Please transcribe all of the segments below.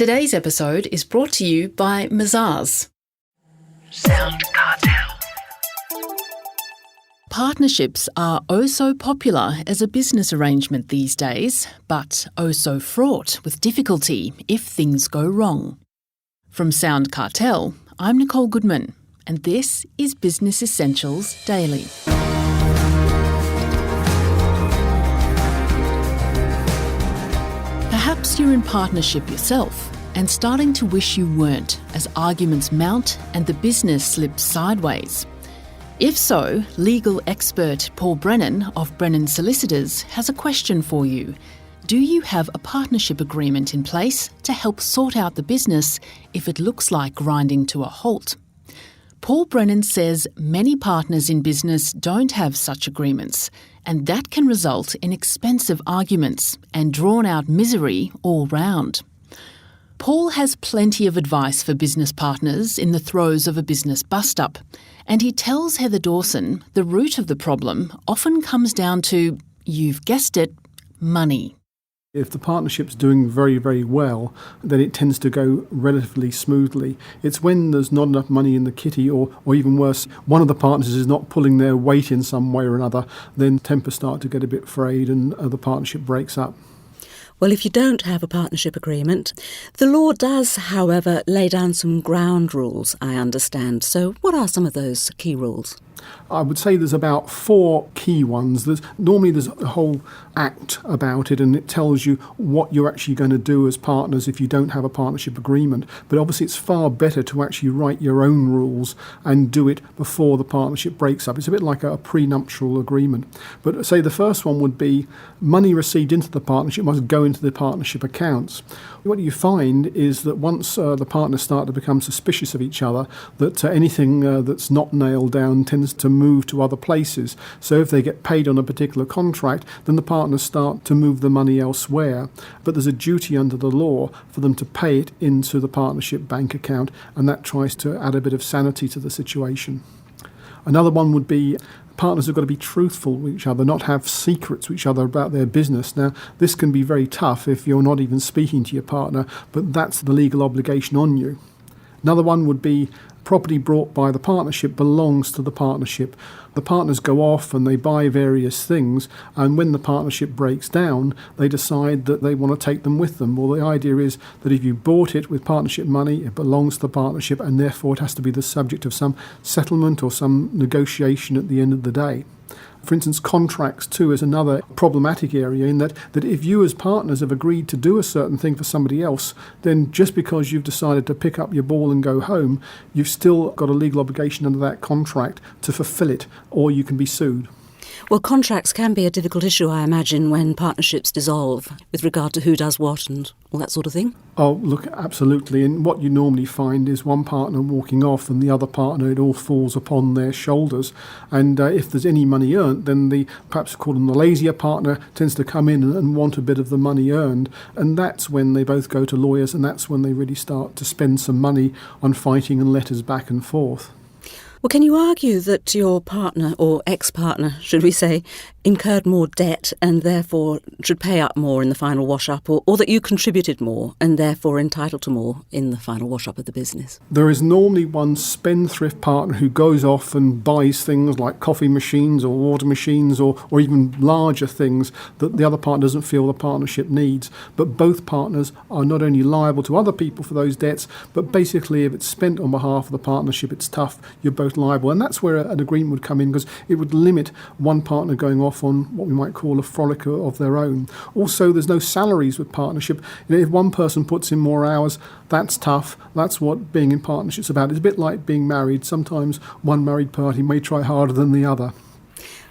Today's episode is brought to you by Mazars. SoundCartel. Partnerships are oh so popular as a business arrangement these days, but oh so fraught with difficulty if things go wrong. From SoundCartel, I'm Nicole Goodman, and this is Business Essentials Daily. Perhaps you're in partnership yourself and starting to wish you weren't as arguments mount and the business slips sideways. If so, legal expert Paul Brennan of Brennan Solicitors has a question for you. Do you have a partnership agreement in place to help sort out the business if it looks like grinding to a halt? Paul Brennan says many partners in business don't have such agreements, and that can result in expensive arguments and drawn-out misery all round. Paul has plenty of advice for business partners in the throes of a business bust-up, and he tells Heather Dawson the root of the problem often comes down to, you've guessed it, money. If the partnership's doing very, very well, then it tends to go relatively smoothly. It's when there's not enough money in the kitty, or even worse, one of the partners is not pulling their weight in some way or another, then tempers start to get a bit frayed and the partnership breaks up. Well, if you don't have a partnership agreement, the law does, however, lay down some ground rules, I understand. So what are some of those key rules? I would say there's about 4 key ones. Normally there's a whole act about it, and it tells you what you're actually going to do as partners if you don't have a partnership agreement. But obviously it's far better to actually write your own rules and do it before the partnership breaks up. It's a bit like a prenuptial agreement. But say the first one would be money received into the partnership must go into the partnership accounts. What you find is that once the partners start to become suspicious of each other, that anything that's not nailed down tends to move to other places. So if they get paid on a particular contract, then the partners start to move the money elsewhere. But there's a duty under the law for them to pay it into the partnership bank account, and that tries to add a bit of sanity to the situation. Another one would be partners have got to be truthful with each other, not have secrets with each other about their business. Now, this can be very tough if you're not even speaking to your partner, but that's the legal obligation on you. Another one would be property brought by the partnership belongs to the partnership. The partners go off and they buy various things, and when the partnership breaks down, they decide that they want to take them with them. Well, the idea is that if you bought it with partnership money, it belongs to the partnership, and therefore it has to be the subject of some settlement or some negotiation at the end of the day. For instance, contracts too is another problematic area in that if you as partners have agreed to do a certain thing for somebody else, then just because you've decided to pick up your ball and go home, you've still got a legal obligation under that contract to fulfill it, or you can be sued. Well, contracts can be a difficult issue, I imagine, when partnerships dissolve with regard to who does what and all that sort of thing. Oh, look, absolutely. And what you normally find is one partner walking off and the other partner, it all falls upon their shoulders. And if there's any money earned, then perhaps call them the lazier partner, tends to come in and want a bit of the money earned. And that's when they both go to lawyers, and that's when they really start to spend some money on fighting and letters back and forth. Well, can you argue that your partner, or ex-partner, should we say, incurred more debt and therefore should pay up more in the final wash-up, or that you contributed more and therefore entitled to more in the final wash-up of the business? There is normally one spendthrift partner who goes off and buys things like coffee machines or water machines or even larger things that the other partner doesn't feel the partnership needs. But both partners are not only liable to other people for those debts, but basically if it's spent on behalf of the partnership, it's tough, you're both liable. And that's where an agreement would come in, because it would limit one partner going off on what we might call a frolic of their own. Also, there's no salaries with partnership. If one person puts in more hours, that's tough. That's what being in partnership's about. It's a bit like being married. Sometimes one married party may try harder than the other.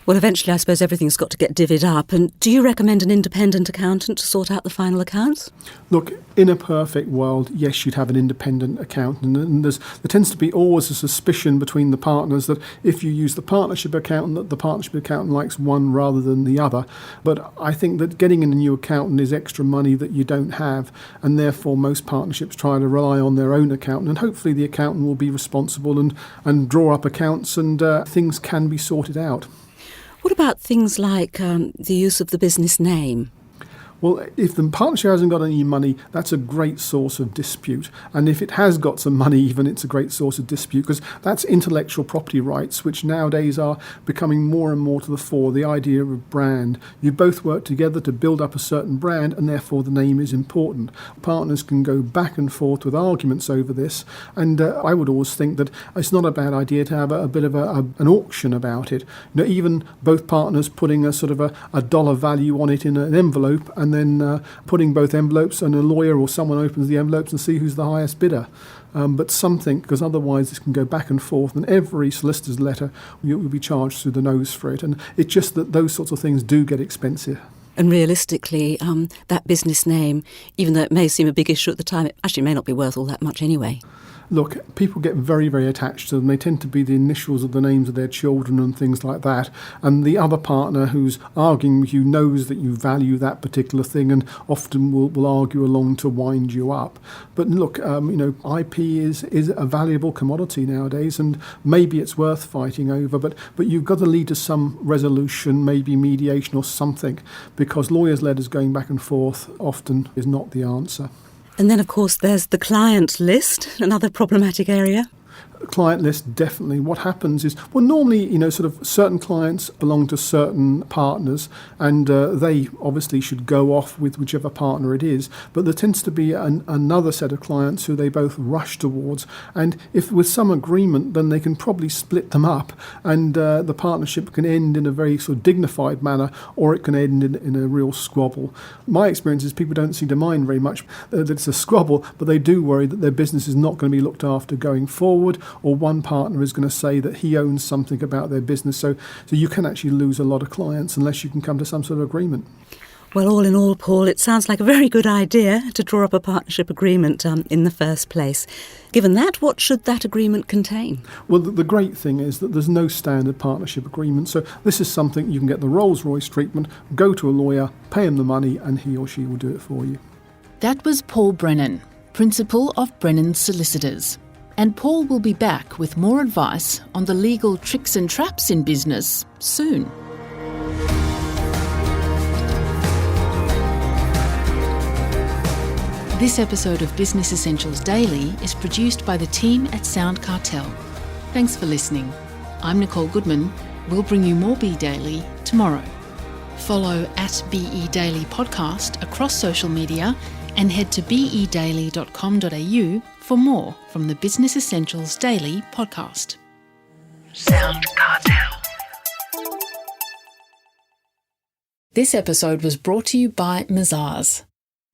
Well, eventually I suppose everything's got to get divvied up. And do you recommend an independent accountant to sort out the final accounts? Look, in a perfect world, yes, you'd have an independent accountant. And there tends to be always a suspicion between the partners that if you use the partnership accountant, that the partnership accountant likes one rather than the other. But I think that getting in a new accountant is extra money that you don't have, and therefore most partnerships try to rely on their own accountant. And hopefully the accountant will be responsible and draw up accounts, and things can be sorted out. What about things like the use of the business name? Well, if the partnership hasn't got any money, that's a great source of dispute. And if it has got some money even, it's a great source of dispute, because that's intellectual property rights, which nowadays are becoming more and more to the fore, the idea of a brand. You both work together to build up a certain brand, and therefore the name is important. Partners can go back and forth with arguments over this, and I would always think that it's not a bad idea to have a bit of an auction about it. Even both partners putting a sort of a dollar value on it in an envelope, and then putting both envelopes, and a lawyer or someone opens the envelopes and see who's the highest bidder. But something, because otherwise this can go back and forth, and every solicitor's letter you'll be charged through the nose for it. And it's just that those sorts of things do get expensive. And realistically, that business name, even though it may seem a big issue at the time, it actually may not be worth all that much anyway. Look, people get very, very attached to them. They tend to be the initials of the names of their children and things like that. And the other partner who's arguing with you knows that you value that particular thing, and often will argue along to wind you up. But look, IP is a valuable commodity nowadays, and maybe it's worth fighting over. But you've got to lead to some resolution, maybe mediation or something, because lawyers' letters going back and forth often is not the answer. And then, of course, there's the client list, another problematic area. Client list, definitely. What happens is, well, normally, sort of certain clients belong to certain partners, and they obviously should go off with whichever partner it is. But there tends to be another set of clients who they both rush towards, and if with some agreement, then they can probably split them up, and the partnership can end in a very sort of dignified manner, or it can end in a real squabble. My experience is people don't seem to mind very much that it's a squabble, but they do worry that their business is not going to be looked after going forward, or one partner is going to say that he owns something about their business. So you can actually lose a lot of clients unless you can come to some sort of agreement. Well, all in all, Paul, it sounds like a very good idea to draw up a partnership agreement in the first place. Given that, what should that agreement contain? Well, the great thing is that there's no standard partnership agreement. So this is something you can get the Rolls-Royce treatment, go to a lawyer, pay him the money, and he or she will do it for you. That was Paul Brennan, Principal of Brennan Solicitors. And Paul will be back with more advice on the legal tricks and traps in business soon. This episode of Business Essentials Daily is produced by the team at SoundCartel. Thanks for listening. I'm Nicole Goodman. We'll bring you more Be Daily tomorrow. Follow at BE Daily Podcast across social media, and head to bedaily.com.au for more from the Business Essentials Daily podcast. SoundCartel. This episode was brought to you by Mazars.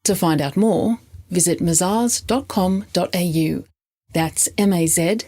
To find out more, visit mazars.com.au. That's mazars.com.au.